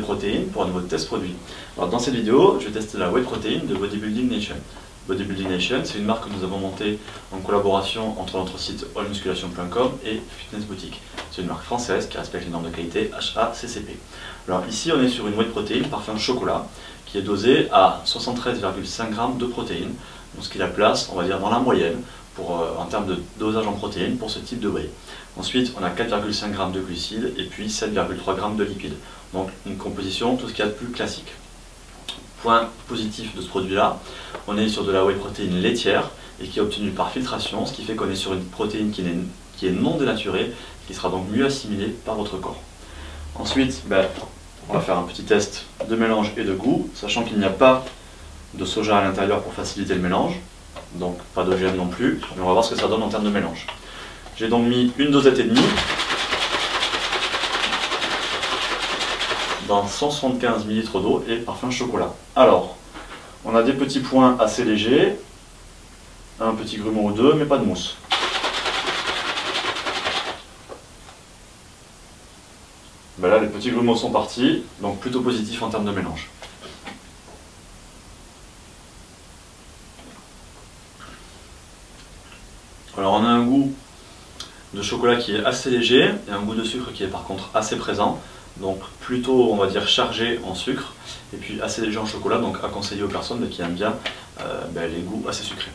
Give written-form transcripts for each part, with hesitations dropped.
protéines pour un nouveau test produit. Alors dans cette vidéo, je vais tester la whey protein de Bodybuilding Nation. Bodybuilding Nation, c'est une marque que nous avons montée en collaboration entre notre site allmusculation.com et Fitness Boutique. C'est une marque française qui respecte les normes de qualité HACCP. Alors ici, on est sur une whey protein parfum chocolat qui est dosée à 73,5 g de protéines, donc ce qui la place, on va dire, dans la moyenne en termes de dosage en protéines pour ce type de whey. Ensuite, on a 4,5 g de glucides et puis 7,3 g de lipides. Donc une composition, tout ce qu'il y a de plus classique. Point positif de ce produit-là, on est sur de la whey protéine laitière et qui est obtenue par filtration, ce qui fait qu'on est sur une protéine qui est non dénaturée, qui sera donc mieux assimilée par votre corps. Ensuite, on va faire un petit test de mélange et de goût, sachant qu'il n'y a pas de soja à l'intérieur pour faciliter le mélange, donc pas d'OGM non plus, mais on va voir ce que ça donne en termes de mélange. J'ai donc mis une dosette et demie dans 175 ml d'eau et parfum chocolat. Alors, on a des petits points assez légers, un petit grumeau ou deux, mais pas de mousse. Là, les petits grumeaux sont partis, donc plutôt positif en termes de mélange. Alors, on a un goût de chocolat qui est assez léger et un goût de sucre qui est par contre assez présent. Donc plutôt, on va dire, chargé en sucre et puis assez léger en chocolat, donc à conseiller aux personnes qui aiment bien les goûts assez sucrés.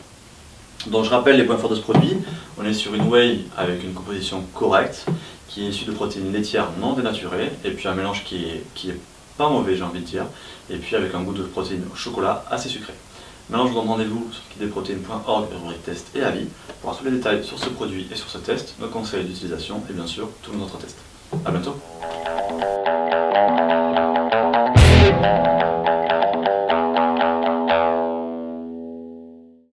Donc je rappelle les points forts de ce produit. On est sur une whey avec une composition correcte qui est issue de protéines laitières non dénaturées et puis un mélange qui est pas mauvais, j'ai envie de dire, et puis avec un goût de protéines au chocolat assez sucré. Maintenant je vous donne rendez-vous sur kidetprotein.org, rubrique test et avis pour avoir tous les détails sur ce produit et sur ce test, nos conseils d'utilisation et bien sûr tous nos autres tests. A bientôt.